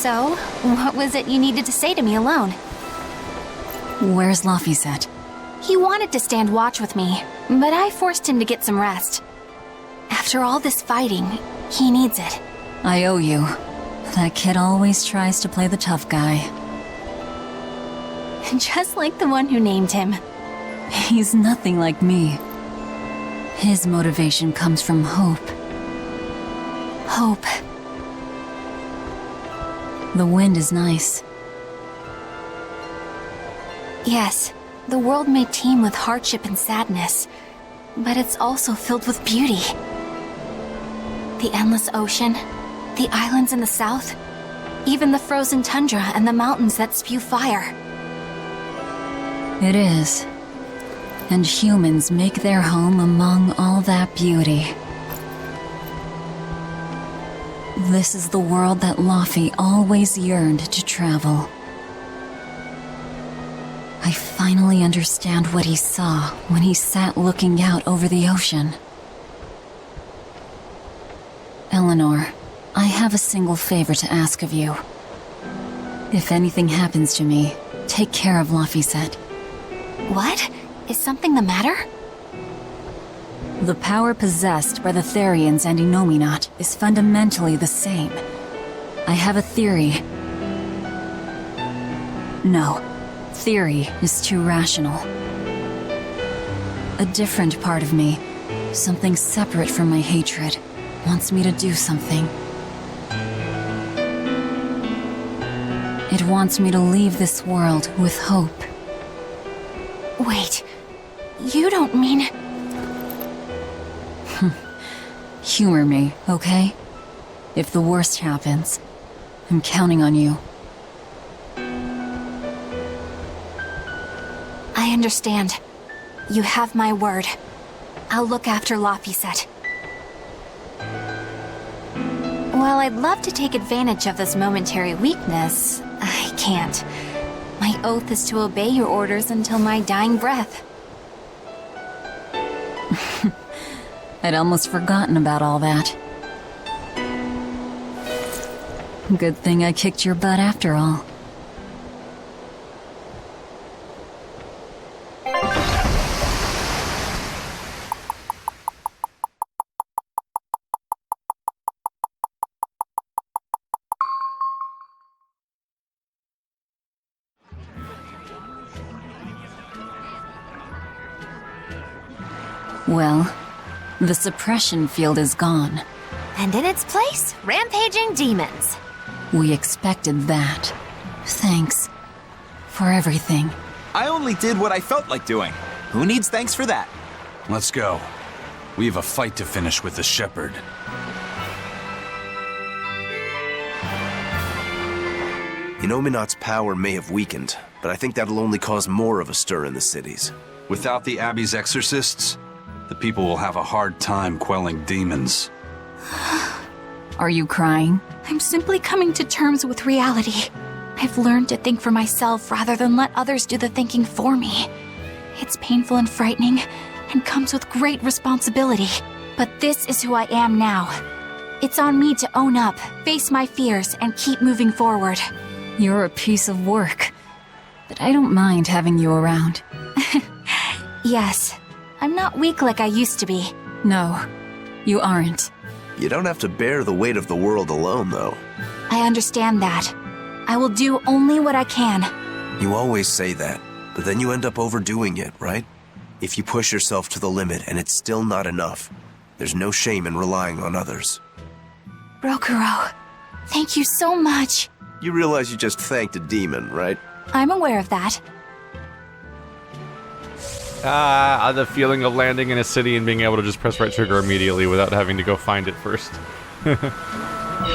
So, what was it you needed to say to me alone? Where's Laphicet? He wanted to stand watch with me, but I forced him to get some rest. After all this fighting, he needs it. I owe you. That kid always tries to play the tough guy. Just like the one who named him. He's nothing like me. His motivation comes from hope. Hope. The wind is nice. Yes, the world may teem with hardship and sadness, but it's also filled with beauty. The endless ocean, the islands in the south, even the frozen tundra and the mountains that spew fire. It is. And humans make their home among all that beauty. This is the world that Laphi always yearned to travel. I finally understand what he saw when he sat looking out over the ocean. Eleanor, I have a single favor to ask of you. If anything happens to me, take care of Laphicet. What? Is something the matter? The power possessed by the Therians and Innominat is fundamentally the same. I have a theory. No, theory is too rational. A different part of me, something separate from my hatred, wants me to do something. It wants me to leave this world with hope. Wait, you don't mean... Humor me, okay? If the worst happens, I'm counting on you. I understand. You have my word. I'll look after Laphicet. While I'd love to take advantage of this momentary weakness, I can't. My oath is to obey your orders until my dying breath. I'd almost forgotten about all that. Good thing I kicked your butt after all. Well, the suppression field is gone. And in its place, rampaging demons. We expected that. Thanks for everything. I only did what I felt like doing. Who needs thanks for that? Let's go. We have a fight to finish with the Shepherd. Innominat's power may have weakened, but I think that'll only cause more of a stir in the cities. Without the Abbey's exorcists, the people will have a hard time quelling demons. Are you crying? I'm simply coming to terms with reality. I've learned to think for myself rather than let others do the thinking for me. It's painful and frightening, and comes with great responsibility. But this is who I am now. It's on me to own up, face my fears, and keep moving forward. You're a piece of work, but I don't mind having you around. Yes, I'm not weak like I used to be. No, you aren't. You don't have to bear the weight of the world alone, though. I understand that. I will do only what I can. You always say that, but then you end up overdoing it, right? If you push yourself to the limit and it's still not enough, there's no shame in relying on others. Rokuro, thank you so much. You realize you just thanked a demon, right? I'm aware of that. The feeling of landing in a city and being able to just press right trigger immediately without having to go find it first.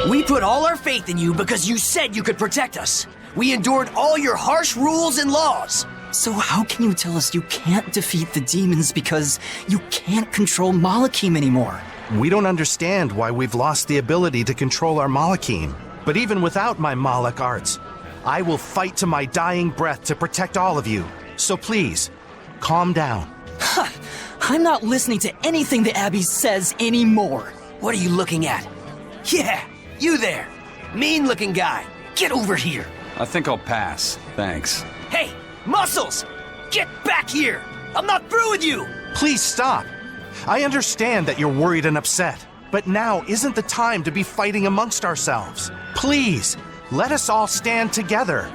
We put all our faith in you because you said you could protect us. We endured all your harsh rules and laws. So how can you tell us you can't defeat the demons because you can't control Malakim anymore? We don't understand why we've lost the ability to control our Malakim. But even without my Malak arts, I will fight to my dying breath to protect all of you. So please, calm down. I'm not listening to anything the Abbey says anymore. What are you looking at? Yeah, you there. Mean-looking guy. Get over here! I think I'll pass. Thanks. Hey, Muscles! Get back here! I'm not through with you! Please stop. I understand that you're worried and upset, but now isn't the time to be fighting amongst ourselves. Please, let us all stand together.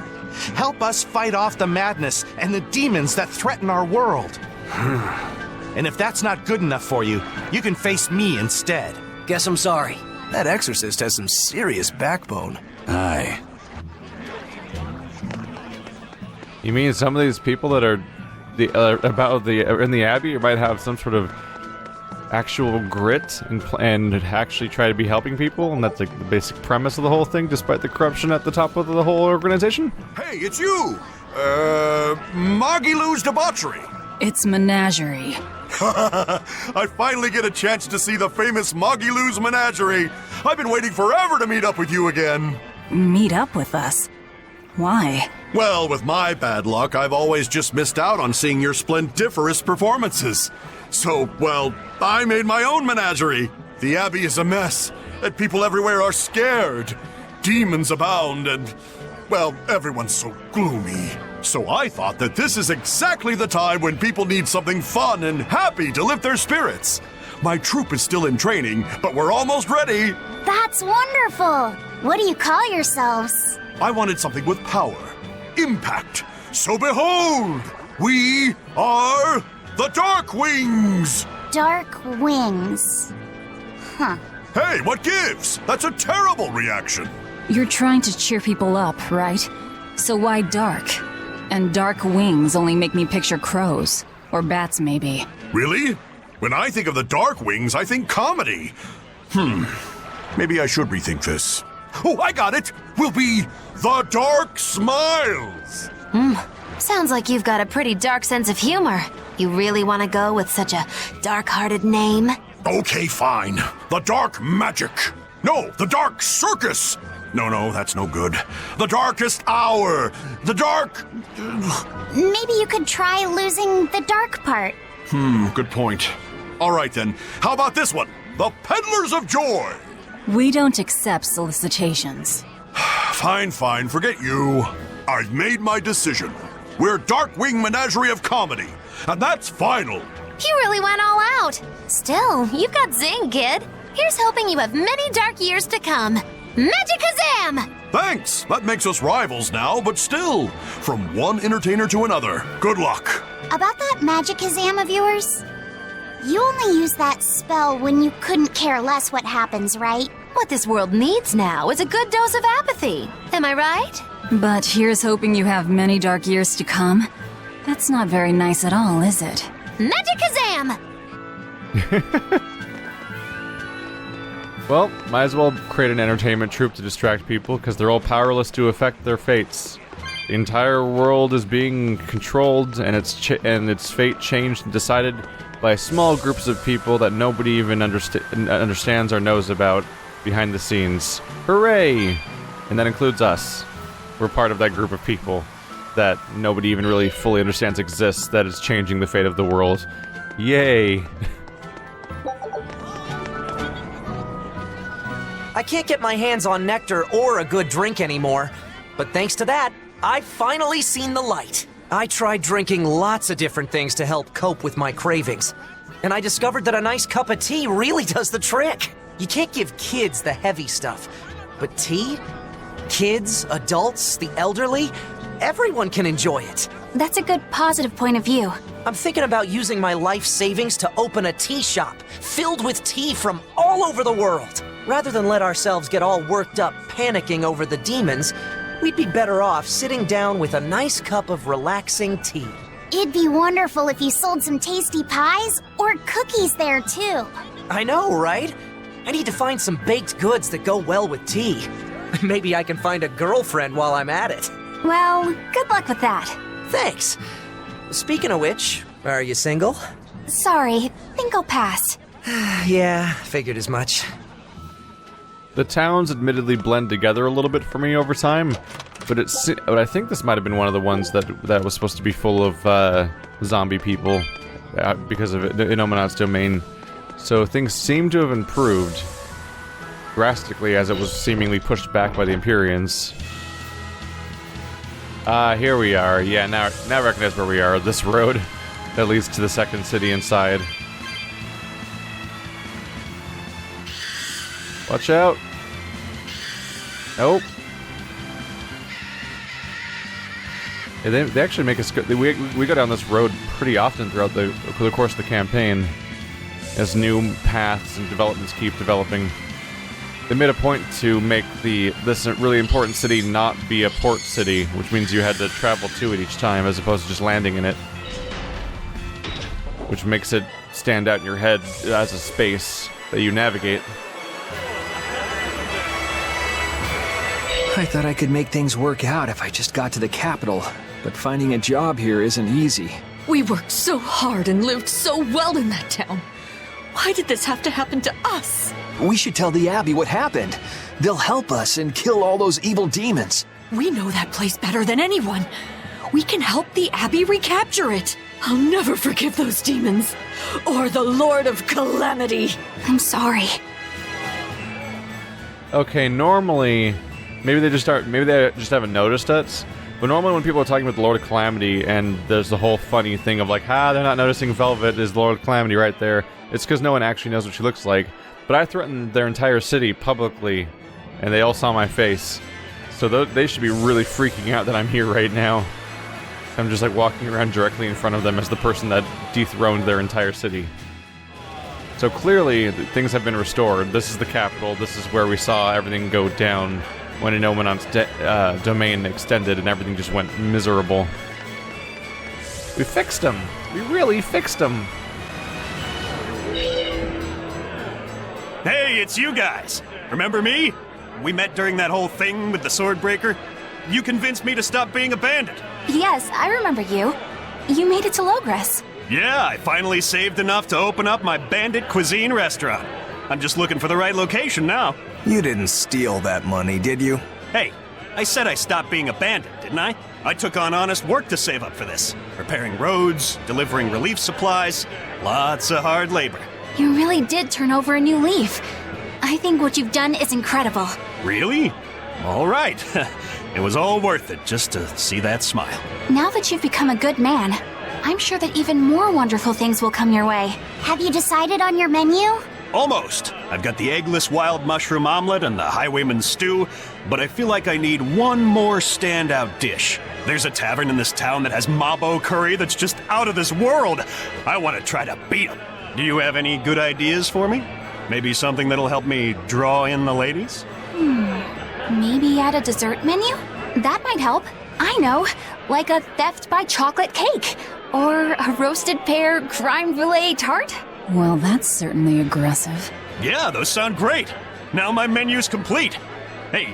Help us fight off the madness and the demons that threaten our world. And if that's not good enough for you, you can face me instead. Guess I'm sorry. That exorcist has some serious backbone. Aye. You mean some of these people that are in the Abbey might have some sort of actual grit and actually try to be helping people, and that's like the basic premise of the whole thing, despite the corruption at the top of the whole organization? Hey, it's you! Magilou's debauchery. It's menagerie. I finally get a chance to see the famous Magilou's menagerie. I've been waiting forever to meet up with you again. Meet up with us? Why? Well, with my bad luck, I've always just missed out on seeing your splendiferous performances. So, well, I made my own menagerie. The Abbey is a mess, and people everywhere are scared. Demons abound, and, well, everyone's so gloomy. So I thought that this is exactly the time when people need something fun and happy to lift their spirits. My troupe is still in training, but we're almost ready. That's wonderful! What do you call yourselves? I wanted something with power, impact. So behold, we are the Dark Wings! Dark Wings. Huh. Hey, what gives? That's a terrible reaction. You're trying to cheer people up, right? So why dark? And dark wings only make me picture crows. Or bats, maybe. Really? When I think of the Dark Wings, I think comedy. Maybe I should rethink this. Oh, I got it! We'll be the Dark Smiles! Sounds like you've got a pretty dark sense of humor. You really want to go with such a dark-hearted name? Okay, fine. The Dark Magic. No, the Dark Circus. No, that's no good. The Darkest Hour. The Dark... Maybe you could try losing the dark part. Good point. All right, then. How about this one? The Peddlers of Joy. We don't accept solicitations. Fine, forget you. I've made my decision. We're Darkwing Menagerie of Comedy, and that's final. You really went all out. Still, you've got zing, kid. Here's hoping you have many dark years to come. Magikazam! Thanks! That makes us rivals now, but still, from one entertainer to another. Good luck. About that Magikazam of yours? You only use that spell when you couldn't care less what happens, right? What this world needs now is a good dose of apathy. Am I right? But here's hoping you have many dark years to come. That's not very nice at all, is it? Magikazam! Well, might as well create an entertainment troupe to distract people, because they're all powerless to affect their fates. The entire world is being controlled, and its fate changed and decided by small groups of people that nobody even understands or knows about behind the scenes. Hooray! And that includes us. We're part of that group of people that nobody even really fully understands exists, that is changing the fate of the world. Yay! I can't get my hands on nectar or a good drink anymore. But thanks to that, I've finally seen the light. I tried drinking lots of different things to help cope with my cravings. And I discovered that a nice cup of tea really does the trick. You can't give kids the heavy stuff. But tea? Kids, adults, the elderly, everyone can enjoy it. That's a good positive point of view. I'm thinking about using my life savings to open a tea shop filled with tea from all over the world. Rather than let ourselves get all worked up panicking over the demons, we'd be better off sitting down with a nice cup of relaxing tea. It'd be wonderful if you sold some tasty pies or cookies there, too. I know, right? I need to find some baked goods that go well with tea. Maybe I can find a girlfriend while I'm at it. Well, good luck with that. Thanks. Speaking of which, are you single? Sorry, think I'll pass. Yeah, figured as much. The towns admittedly blend together a little bit for me over time, but I think this might have been one of the ones that was supposed to be full of zombie people because of Innominat's domain. So things seem to have improved drastically as it was seemingly pushed back by the Empyreans. Here we are. Yeah, now I recognize where we are. This road that leads to the second city inside. Watch out. Nope. Yeah, they actually make us go... We go down this road pretty often throughout the course of the campaign. As new paths and developments keep developing. They made a point to make this really important city not be a port city, which means you had to travel to it each time as opposed to just landing in it. Which makes it stand out in your head as a space that you navigate. I thought I could make things work out if I just got to the capital, but finding a job here isn't easy. We worked so hard and lived so well in that town. Why did this have to happen to us? We should tell the Abbey what happened. They'll help us and kill all those evil demons. We know that place better than anyone. We can help the Abbey recapture it. I'll never forgive those demons. Or the Lord of Calamity. I'm sorry. Okay, normally... Maybe they just haven't noticed it. But normally when people are talking about the Lord of Calamity and there's the whole funny thing of like, they're not noticing Velvet is the Lord of Calamity right there. It's because no one actually knows what she looks like. But I threatened their entire city publicly, and they all saw my face. So they should be really freaking out that I'm here right now. I'm just like walking around directly in front of them as the person that dethroned their entire city. So clearly, things have been restored. This is the capital. This is where we saw everything go down when Innominat's domain extended and everything just went miserable. We fixed them. We really fixed them. Hey, it's you guys. Remember me? We met during that whole thing with the Swordbreaker. You convinced me to stop being a bandit. Yes, I remember you. You made it to Logres. Yeah, I finally saved enough to open up my bandit cuisine restaurant. I'm just looking for the right location now. You didn't steal that money, did you? Hey, I said I stopped being a bandit, didn't I? I took on honest work to save up for this. Repairing roads, delivering relief supplies, lots of hard labor. You really did turn over a new leaf. I think what you've done is incredible. Really? All right. It was all worth it just to see that smile. Now that you've become a good man, I'm sure that even more wonderful things will come your way. Have you decided on your menu? Almost. I've got the eggless wild mushroom omelet and the highwayman's stew, but I feel like I need one more standout dish. There's a tavern in this town that has mabo curry that's just out of this world. I want to try to beat them. Do you have any good ideas for me? Maybe something that'll help me draw in the ladies? Maybe add a dessert menu? That might help. I know, like a theft by chocolate cake, or a roasted pear creme brulee tart. Well, that's certainly aggressive. Yeah, those sound great. Now my menu's complete. Hey,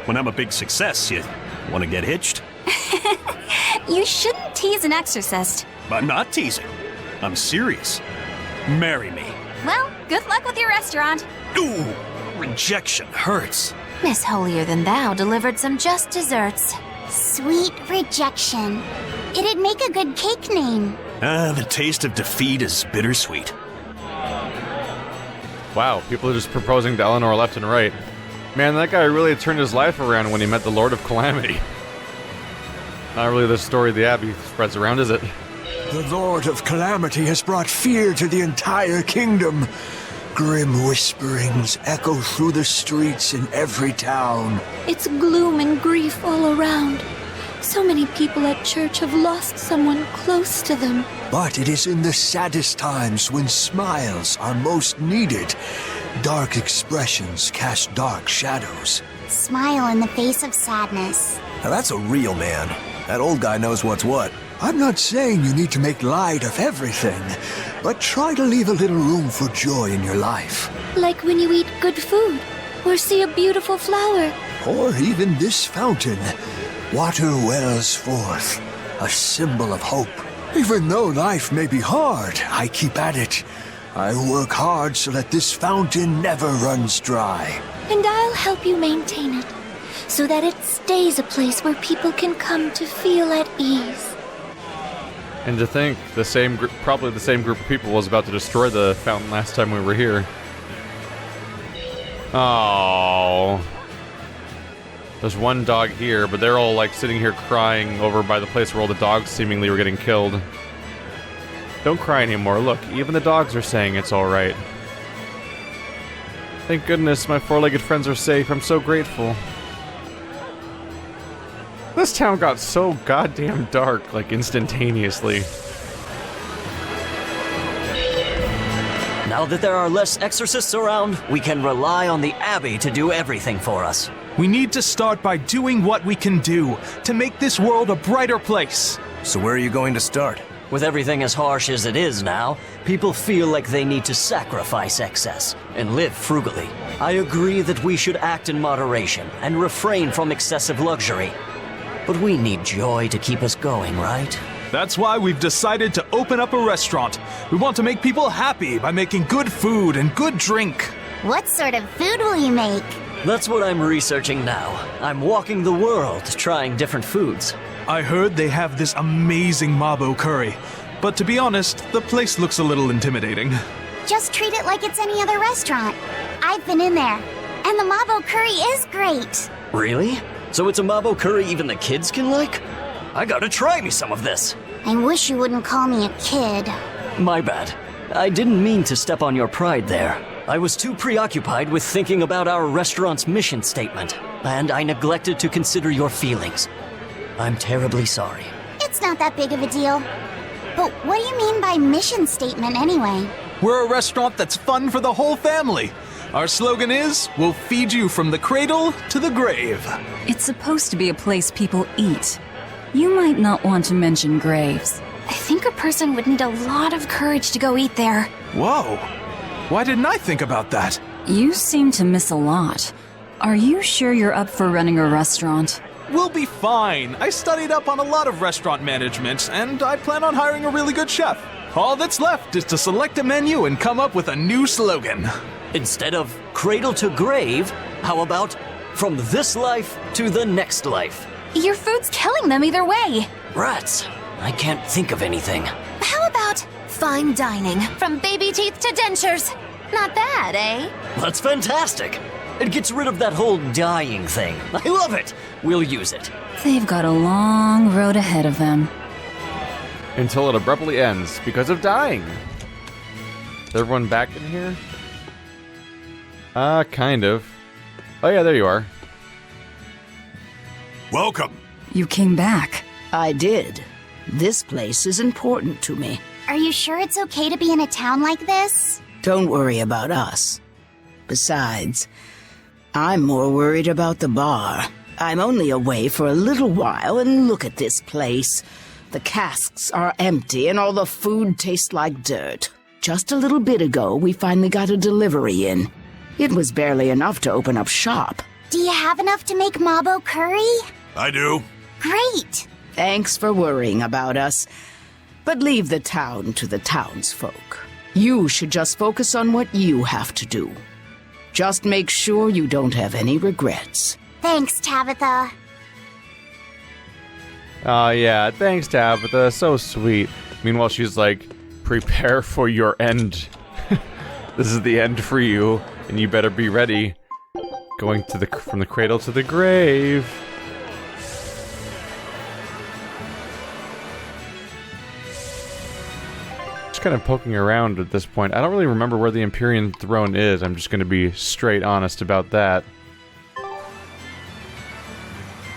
when I'm a big success, you want to get hitched? You shouldn't tease an exorcist. I'm not teasing. I'm serious. Marry me. Well, good luck with your restaurant. Ooh, rejection hurts. Miss Holier Than Thou delivered some just desserts. Sweet rejection. It'd make a good cake name. The taste of defeat is bittersweet. Wow, people are just proposing to Eleanor left and right. Man, that guy really turned his life around when he met the Lord of Calamity. Not really the story the Abbey spreads around, is it? The Lord of Calamity has brought fear to the entire kingdom. Grim whisperings echo through the streets in every town. It's gloom and grief all around. So many people at church have lost someone close to them. But it is in the saddest times when smiles are most needed. Dark expressions cast dark shadows. Smile in the face of sadness. Now that's a real man. That old guy knows what's what. I'm not saying you need to make light of everything, but try to leave a little room for joy in your life. Like when you eat good food, or see a beautiful flower. Or even this fountain. Water wells forth, a symbol of hope. Even though life may be hard, I keep at it. I work hard so that this fountain never runs dry. And I'll help you maintain it, so that it stays a place where people can come to feel at ease. And to think, probably the same group of people was about to destroy the fountain last time we were here. Oh. There's one dog here, but they're all like sitting here crying over by the place where all the dogs seemingly were getting killed. Don't cry anymore. Look, even the dogs are saying it's alright. Thank goodness my four-legged friends are safe. I'm so grateful. This town got so goddamn dark, like instantaneously. Now that there are less exorcists around, we can rely on the Abbey to do everything for us. We need to start by doing what we can do to make this world a brighter place. So where are you going to start? With everything as harsh as it is now, people feel like they need to sacrifice excess and live frugally. I agree that we should act in moderation and refrain from excessive luxury. But we need joy to keep us going, right? That's why we've decided to open up a restaurant. We want to make people happy by making good food and good drink. What sort of food will you make? That's what I'm researching now. I'm walking the world, trying different foods. I heard they have this amazing Mabo curry. But to be honest, the place looks a little intimidating. Just treat it like it's any other restaurant. I've been in there, and the Mabo curry is great. Really? So it's a Mabo curry even the kids can like? I gotta try me some of this. I wish you wouldn't call me a kid. My bad. I didn't mean to step on your pride there. I was too preoccupied with thinking about our restaurant's mission statement, and I neglected to consider your feelings. I'm terribly sorry. It's not that big of a deal. But what do you mean by mission statement anyway? We're a restaurant that's fun for the whole family. Our slogan is, we'll feed you from the cradle to the grave. It's supposed to be a place people eat. You might not want to mention graves. I think a person would need a lot of courage to go eat there. Whoa. Why didn't I think about that? You seem to miss a lot. Are you sure you're up for running a restaurant? We'll be fine. I studied up on a lot of restaurant management, and I plan on hiring a really good chef. All that's left is to select a menu and come up with a new slogan. Instead of cradle to grave, how about from this life to the next life? Your food's killing them either way. Rats. I can't think of anything. How about fine dining? from baby teeth to dentures? Not bad, eh? That's fantastic. It gets rid of that whole dying thing. I love it. We'll use it. They've got a long road ahead of them. Until it abruptly ends because of dying. Is everyone back in here? Kind of. Oh yeah, there you are. Welcome. You came back. I did. This place is important to me. Are you sure it's okay to be in a town like this? Don't worry about us. Besides, I'm more worried about the bar. I'm only away for a little while, and look at this place. The casks are empty, and all the food tastes like dirt. Just a little bit ago, we finally got a delivery in. It was barely enough to open up shop. Do you have enough to make Mabo curry? I do. Great! Thanks for worrying about us. But leave the town to the townsfolk. You should just focus on what you have to do. Just make sure you don't have any regrets. Thanks, Tabitha. Oh yeah, thanks Tabitha, so sweet. Meanwhile she's like, prepare for your end. This is the end for you, and you better be ready. Going to from the cradle to the grave. Just kind of poking around at this point. I don't really remember where the Empyrean throne is. I'm just going to be straight honest about that.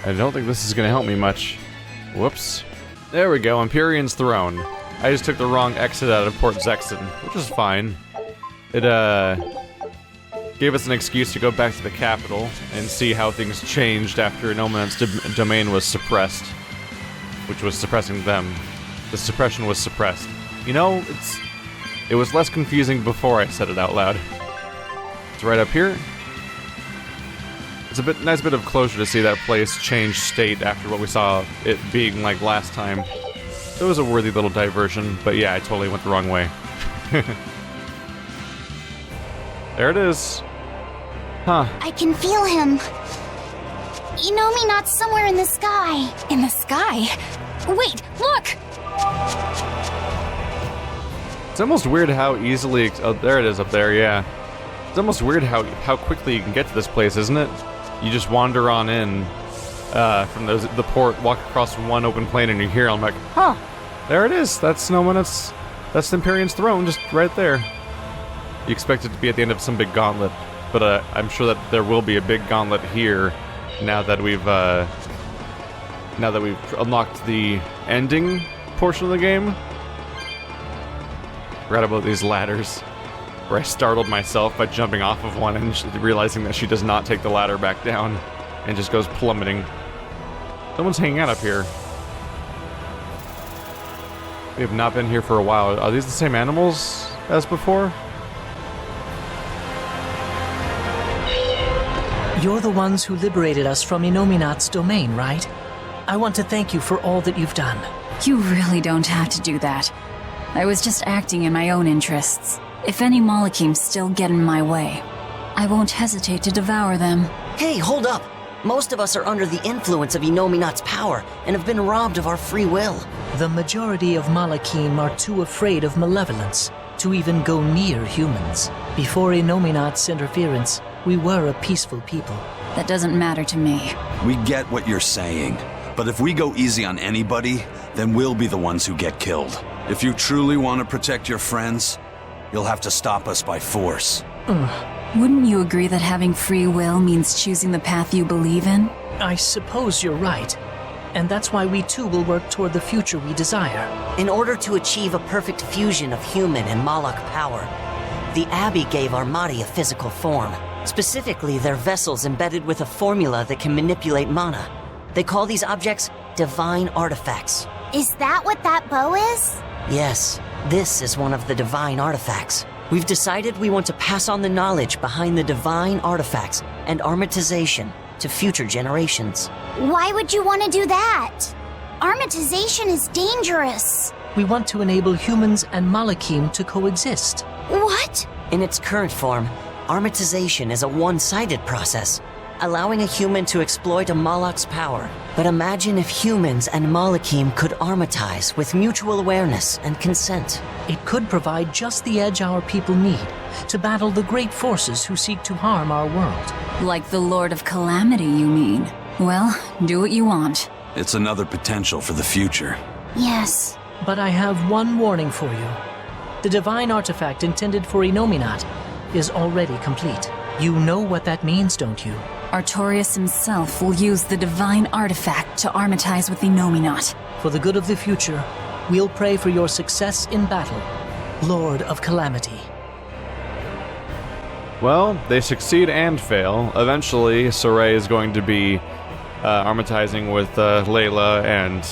I don't think this is going to help me much. Whoops. There we go, Empyrean's throne. I just took the wrong exit out of Port Zexon, which is fine. It, gave us an excuse to go back to the capital and see how things changed after Innominat's domain was suppressed. Which was suppressing them. The suppression was suppressed. You know, it was less confusing before I said it out loud. It's right up here. It's a nice bit of closure to see that place change state after what we saw it being like last time. It was a worthy little diversion, but yeah, I totally went the wrong way. There it is. Huh. I can feel him. Innominat's somewhere in the sky. In the sky? Wait, look! It's almost weird how easily... Oh, there it is up there, yeah. It's almost weird how quickly you can get to this place, isn't it? You just wander on in from the port, walk across one open plain, and you hear. I'm like, huh, there it is. That's the Empyrean's throne, just right there. You expect it to be at the end of some big gauntlet, but I'm sure that there will be a big gauntlet here now that we've unlocked the ending portion of the game. Forgot about these ladders, where I startled myself by jumping off of one and realizing that she does not take the ladder back down and just goes plummeting. Someone's hanging out up here. We have not been here for a while. Are these the same animals as before? You're the ones who liberated us from Innominat's domain, right? I want to thank you for all that you've done. You really don't have to do that. I was just acting in my own interests. If any Malachims still get in my way, I won't hesitate to devour them. Hey, hold up! Most of us are under the influence of Innominat's power and have been robbed of our free will. The majority of Malachim are too afraid of malevolence to even go near humans. Before Innominat's interference, we were a peaceful people. That doesn't matter to me. We get what you're saying, but if we go easy on anybody, then we'll be the ones who get killed. If you truly want to protect your friends, you'll have to stop us by force. Wouldn't you agree that having free will means choosing the path you believe in? I suppose you're right. And that's why we too will work toward the future we desire. In order to achieve a perfect fusion of human and Malak power, the Abbey gave Armati a physical form. Specifically, they're vessels embedded with a formula that can manipulate mana. They call these objects divine artifacts. Is that what that bow is? Yes, this is one of the divine artifacts. We've decided we want to pass on the knowledge behind the divine artifacts and armatization to future generations. Why would you want to do that? Armatization is dangerous. We want to enable humans and Malachim to coexist. What? In its current form, armatization is a one-sided process, allowing a human to exploit a Malak's power. But imagine if humans and Malachim could armatize with mutual awareness and consent. It could provide just the edge our people need to battle the great forces who seek to harm our world. Like the Lord of Calamity, you mean? Well, do what you want. It's another potential for the future. Yes. But I have one warning for you. The divine artifact intended for Innominat is already complete. You know what that means, don't you? Artorias himself will use the divine artifact to armatize with Innominat. For the good of the future, we'll pray for your success in battle, Lord of Calamity. Well, they succeed and fail. Eventually, Soray is going to be armatizing with Layla and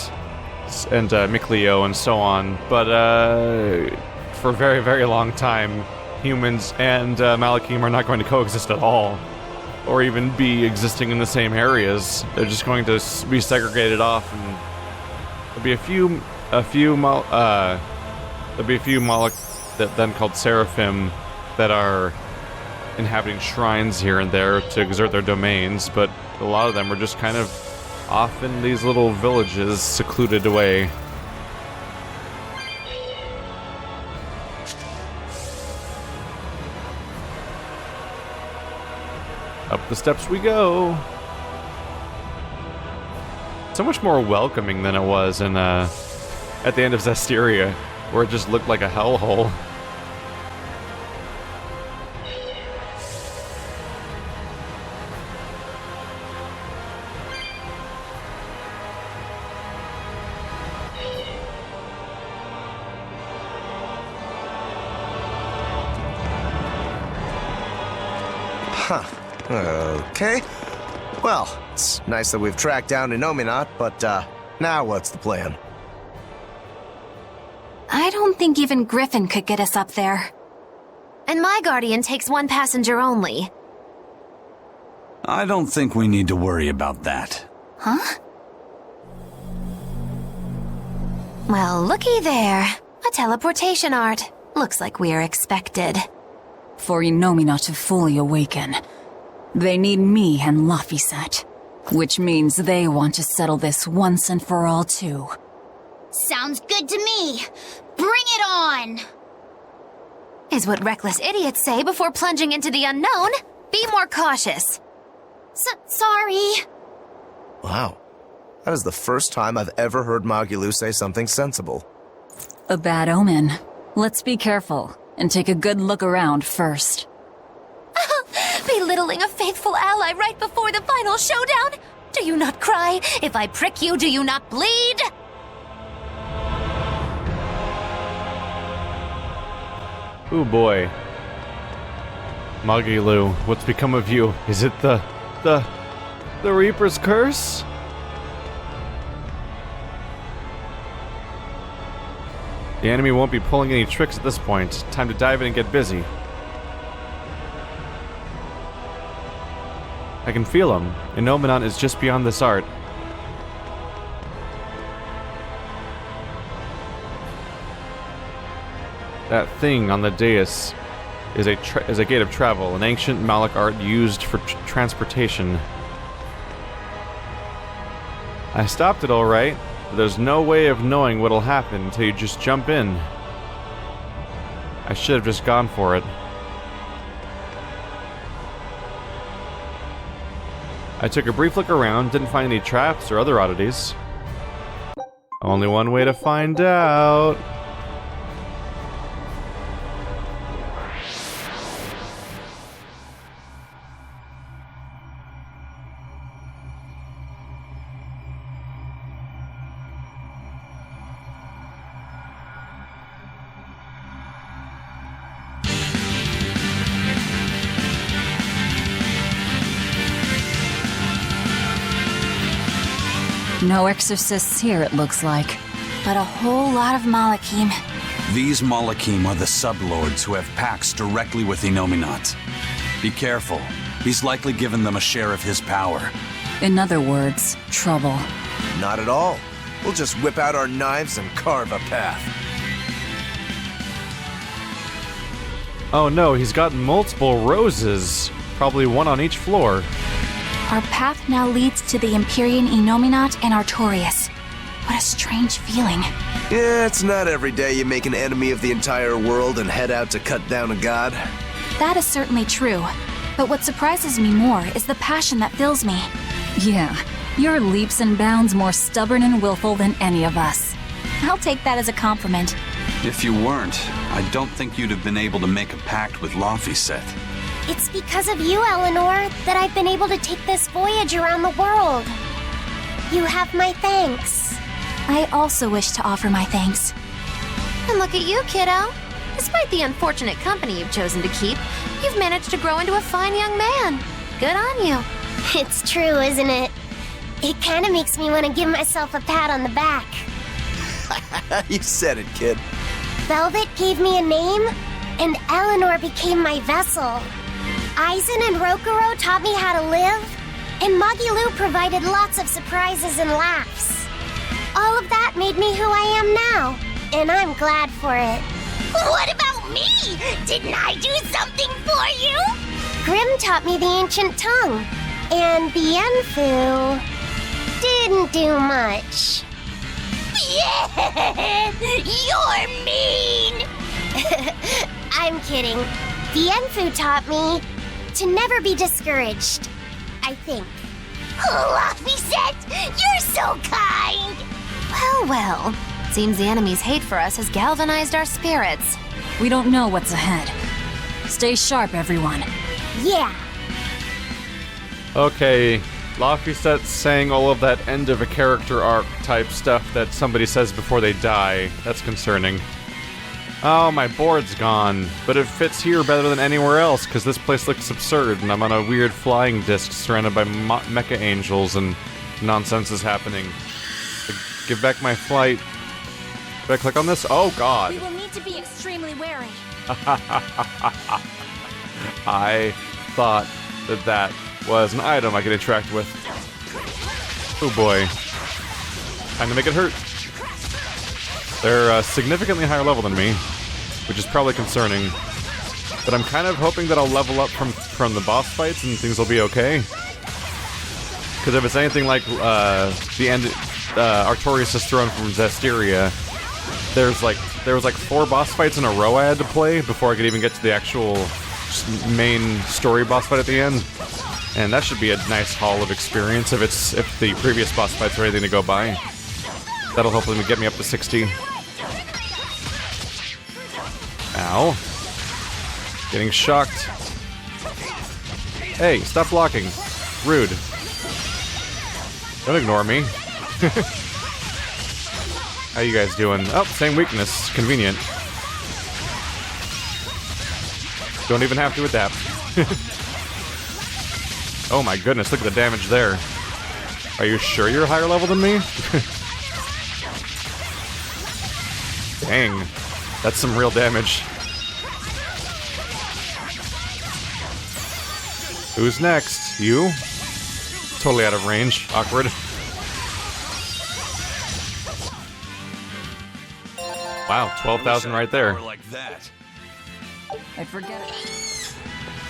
Mikleo and so on. But for a very, very long time, humans and Malachim are not going to coexist at all, or even be existing in the same areas. They're just going to be segregated off, and there'll be a few Malach that then called Seraphim that are inhabiting shrines here and there to exert their domains, but a lot of them are just kind of off in these little villages, secluded away. Up the steps we go. So much more welcoming than it was in at the end of Zestiria, where it just looked like a hellhole. Huh. Okay. Well, it's nice that we've tracked down Innominat, but now what's the plan? I don't think even Griffin could get us up there. And my guardian takes one passenger only. I don't think we need to worry about that. Huh? Well, looky there. A teleportation art. Looks like we're expected. For Innominat to fully awaken, they need me and Laphicet, which means they want to settle this once and for all, too. Sounds good to me. Bring it on! Is what reckless idiots say before plunging into the unknown. Be more cautious. Sorry. Wow. That is the first time I've ever heard Magilu say something sensible. A bad omen. Let's be careful, and take a good look around first. Belittling a faithful ally right before the final showdown? Do you not cry? If I prick you, do you not bleed? Ooh boy. Magilu, what's become of you? Is it the Reaper's curse? The enemy won't be pulling any tricks at this point. Time to dive in and get busy. I can feel him. Innominat is just beyond this art. That thing on the dais is a gate of travel, an ancient Malic art used for transportation. I stopped it all right, but there's no way of knowing what'll happen until you just jump in. I should have just gone for it. I took a brief look around, didn't find any traps or other oddities. Only one way to find out. No exorcists here, it looks like. But a whole lot of Malakim. These Malakim are the sublords who have pacts directly with Innominat. Be careful. He's likely given them a share of his power. In other words, trouble. Not at all. We'll just whip out our knives and carve a path. Oh no, he's got multiple roses. Probably one on each floor. Our path now leads to the Empyrean Innominat and Artorias. What a strange feeling. Yeah, it's not every day you make an enemy of the entire world and head out to cut down a god. That is certainly true. But what surprises me more is the passion that fills me. Yeah, you're leaps and bounds more stubborn and willful than any of us. I'll take that as a compliment. If you weren't, I don't think you'd have been able to make a pact with Lamphiset. It's because of you, Eleanor, that I've been able to take this voyage around the world. You have my thanks. I also wish to offer my thanks. And look at you, kiddo. Despite the unfortunate company you've chosen to keep, you've managed to grow into a fine young man. Good on you. It's true, isn't it? It kind of makes me want to give myself a pat on the back. You said it, kid. Velvet gave me a name, and Eleanor became my vessel. Aizen and Rokuro taught me how to live, and Magilu provided lots of surprises and laughs. All of that made me who I am now, and I'm glad for it. What about me? Didn't I do something for you? Grimm taught me the ancient tongue, and the Enfu didn't do much. Yeah, you're mean! I'm kidding. The Enfu taught me to never be discouraged, I think. Lamphiset, you're so kind! Well. Seems the enemy's hate for us has galvanized our spirits. We don't know what's ahead. Stay sharp, everyone. Yeah. Okay, Lamphiset's saying all of that end of a character arc type stuff that somebody says before they die. That's concerning. Oh, my board's gone, but it fits here better than anywhere else because this place looks absurd and I'm on a weird flying disc surrounded by mecha angels and nonsense is happening. Give back my flight. Do I click on this? Oh god. We will need to be extremely wary. I thought that was an item I could interact with. Oh boy. Time to make it hurt. They're significantly higher level than me, which is probably concerning. But I'm kind of hoping that I'll level up from the boss fights and things will be okay. Because if it's anything like the end, Artorias' throne from Zestiria, there was like 4 boss fights in a row I had to play before I could even get to the actual main story boss fight at the end. And that should be a nice haul of experience if the previous boss fights are anything to go by. That'll hopefully get me up to 60. Ow. Getting shocked. Hey, stop blocking. Rude. Don't ignore me. How you guys doing? Oh, same weakness. Convenient. Don't even have to adapt. Oh my goodness, look at the damage there. Are you sure you're higher level than me? Dang. That's some real damage. Who's next? You? Totally out of range. Awkward. Wow, 12,000 right there. I forget it.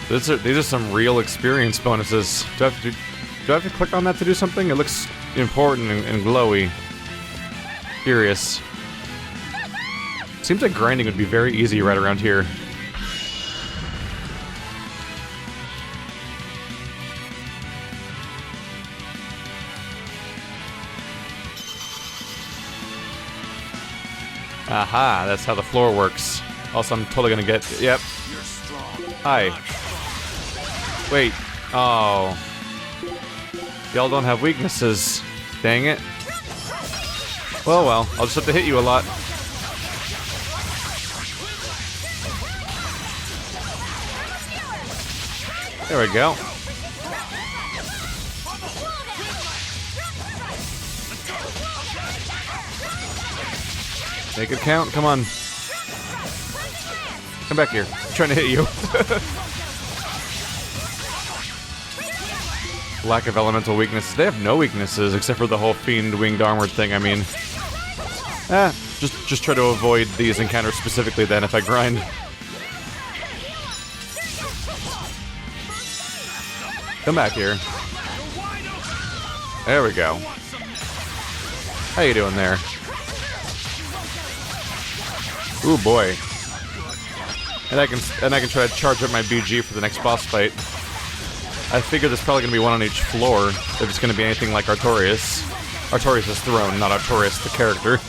These are some real experience bonuses. Do I have to click on that to do something? It looks important and glowy. Curious. Seems like grinding would be very easy right around here. Aha, that's how the floor works. Also, I'm totally gonna get... Yep. Hi. Wait. Oh. Y'all don't have weaknesses. Dang it. Well, I'll just have to hit you a lot. There we go. Make it count, come on. Come back here. I'm trying to hit you. Lack of elemental weakness. They have no weaknesses except for the whole fiend winged armored thing, I mean. Just try to avoid these encounters specifically then if I grind. Come back here. There we go. How you doing there? Ooh boy. And I can try to charge up my BG for the next boss fight. I figure there's probably gonna be one on each floor if it's gonna be anything like Artorias. Artorias' throne, not Artorias the character.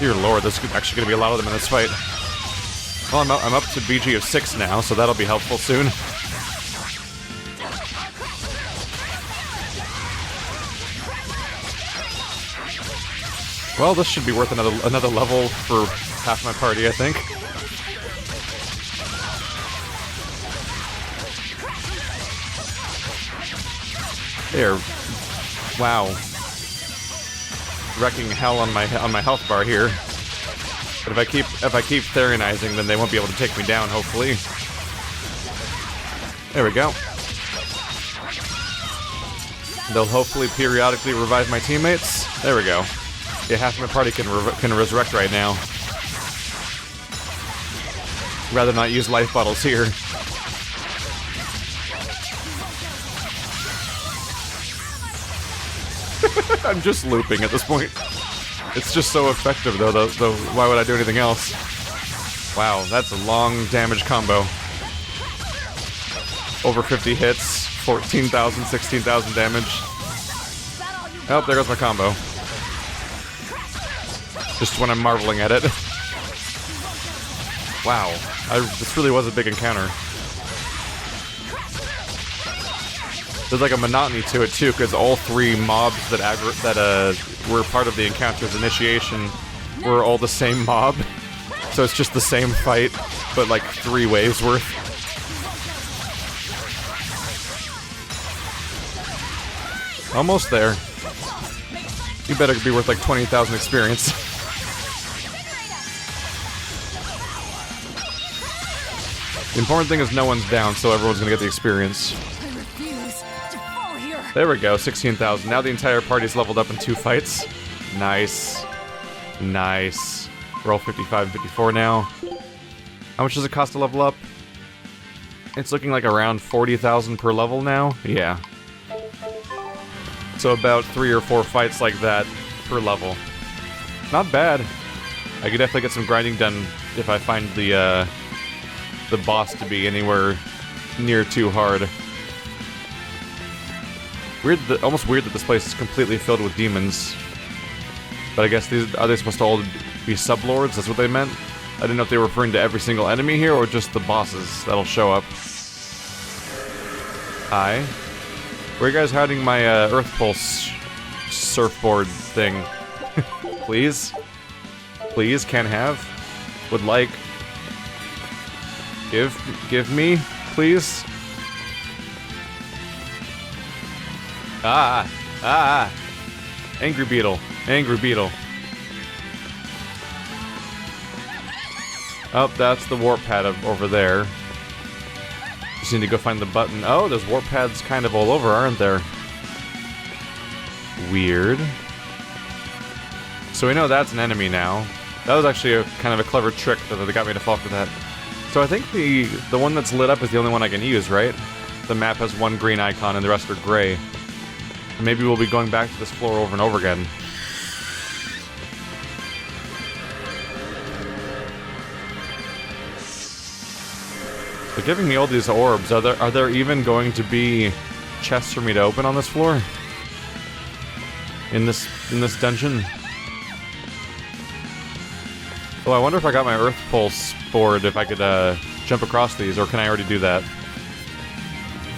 Dear lord, there's actually gonna be a lot of them in this fight. Well, I'm up to BG of 6 now, so that'll be helpful soon. Well, this should be worth another level for half my party, I think. There. Wow. Wrecking hell on my health bar here. But if I keep Therianizing, then they won't be able to take me down, hopefully. There we go. They'll hopefully periodically revive my teammates. There we go. Yeah, half my party can resurrect right now. Rather not use life bottles here. I'm just looping at this point. It's just so effective, though, why would I do anything else? Wow, that's a long damage combo. Over 50 hits, 14,000, 16,000 damage. Oh, there goes my combo. Just when I'm marveling at it. Wow, this really was a big encounter. There's like a monotony to it too, because all 3 mobs that were part of the encounter's initiation were all the same mob. So it's just the same fight, but like 3 waves worth. Almost there. You better be worth like 20,000 experience. The important thing is no one's down, so everyone's gonna get the experience. There we go, 16,000. Now the entire party's leveled up in 2 fights. Nice. Nice. We're all 55 and 54 now. How much does it cost to level up? It's looking like around 40,000 per level now? Yeah. So about 3 or 4 fights like that per level. Not bad. I could definitely get some grinding done if I find the boss to be anywhere near too hard. Almost weird that this place is completely filled with demons. But I guess are they supposed to all be sublords? That's what they meant? I didn't know if they were referring to every single enemy here or just the bosses that'll show up. Hi. Where are you guys hiding my Earth Pulse surfboard thing? Please? Please, can have? Would like? Give me, please? Ah! Angry beetle. Angry beetle. Oh, that's the warp pad over there. Just need to go find the button. Oh, there's warp pads kind of all over, aren't there? Weird. So we know that's an enemy now. That was actually a kind of a clever trick that got me to fall for that. So I think the one that's lit up is the only one I can use, right? The map has one green icon and the rest are gray. Maybe we'll be going back to this floor over and over again. They're giving me all these orbs. Are there even going to be chests for me to open on this floor? In this dungeon? Oh, I wonder if I got my Earth Pulse board, if I could jump across these, or can I already do that?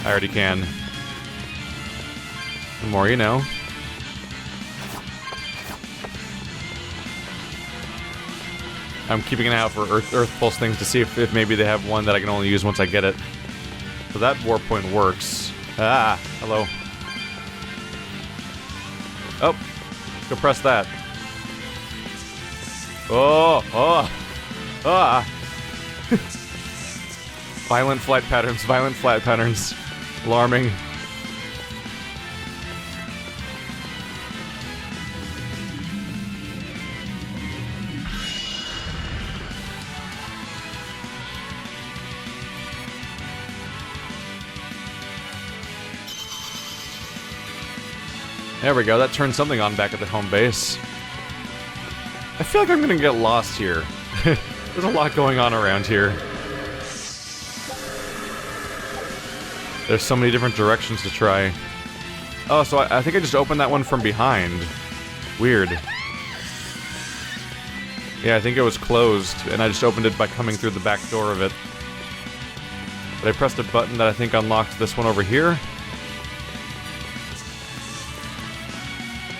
I already can. The more you know. I'm keeping an eye out for Earth Pulse things to see if maybe they have one that I can only use once I get it. So that warp point works. Ah, hello. Oh, let's go press that. Oh! Violent flight patterns. Alarming. There we go, that turned something on back at the home base. I feel like I'm gonna get lost here. There's a lot going on around here. There's so many different directions to try. Oh, so I think I just opened that one from behind. Weird. Yeah, I think it was closed, and I just opened it by coming through the back door of it. But I pressed a button that I think unlocked this one over here.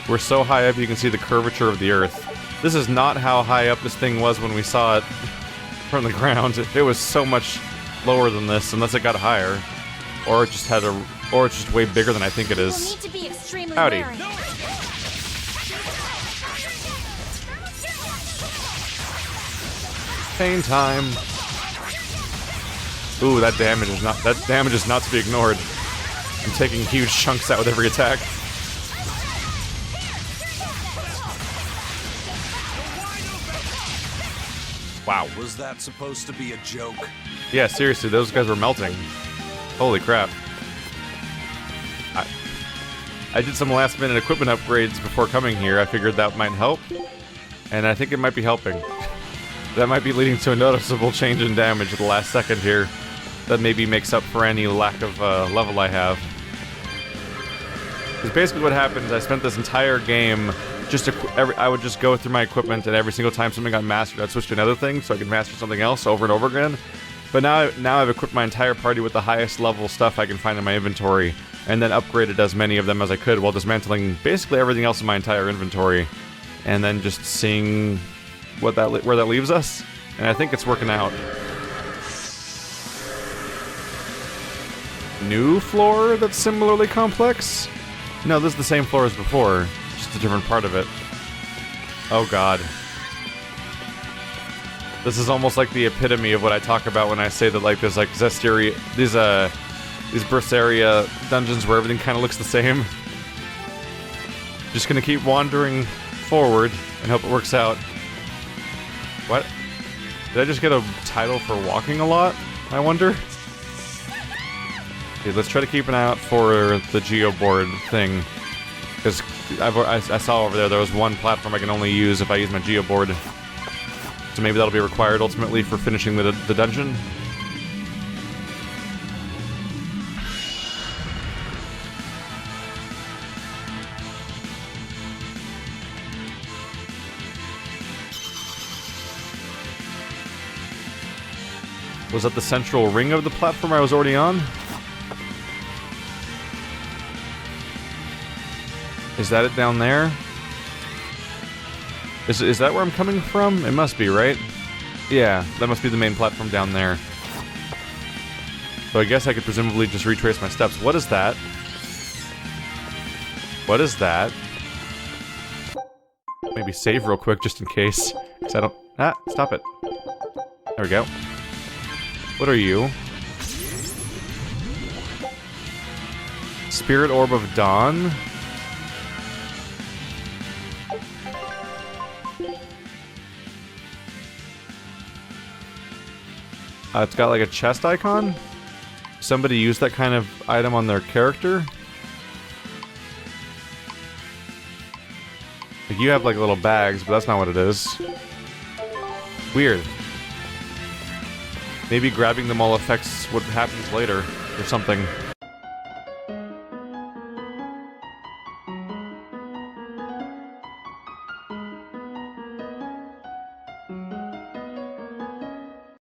We're so high up you can see the curvature of the Earth. This is not how high up this thing was when we saw it from the ground. It was so much lower than this, unless it got higher. Or it just or it's just way bigger than I think it is. Need to be extremely Howdy. wary. Pain time. Ooh, that damage is not to be ignored. I'm taking huge chunks out with every attack. Wow. Was that supposed to be a joke? Yeah, seriously, those guys were melting. Holy crap. I did some last minute equipment upgrades before coming here. I figured that might help. And I think it might be helping. That might be leading to a noticeable change in damage at the last second here. That maybe makes up for any lack of level I have. Because basically what happened is I spent this entire game I would just go through my equipment, and every single time something got mastered, I'd switch to another thing so I could master something else over and over again. But now I've equipped my entire party with the highest level stuff I can find in my inventory, and then upgraded as many of them as I could while dismantling basically everything else in my entire inventory, and then just seeing where that leaves us. And I think it's working out. New floor that's similarly complex? No, this is the same floor as before. A different part of it. Oh god. This is almost like the epitome of what I talk about when I say that like there's like Zestiria, these Berseria dungeons where everything kind of looks the same. Just gonna keep wandering forward and hope it works out. What? Did I just get a title for walking a lot? I wonder? Okay, let's try to keep an eye out for the geoboard thing. Because I saw over there was one platform I can only use if I use my geoboard. So maybe that'll be required ultimately for finishing the dungeon. Was that the central ring of the platform I was already on? Is that it down there? Is that where I'm coming from? It must be, right? Yeah, that must be the main platform down there. So I guess I could presumably just retrace my steps. What is that? What is that? Maybe save real quick just in case. Because I don't... Ah, stop it. There we go. What are you? Spirit Orb of Dawn? It's got like a chest icon? Somebody used that kind of item on their character? Like you have like little bags, but that's not what it is. Weird. Maybe grabbing them all affects what happens later, or something.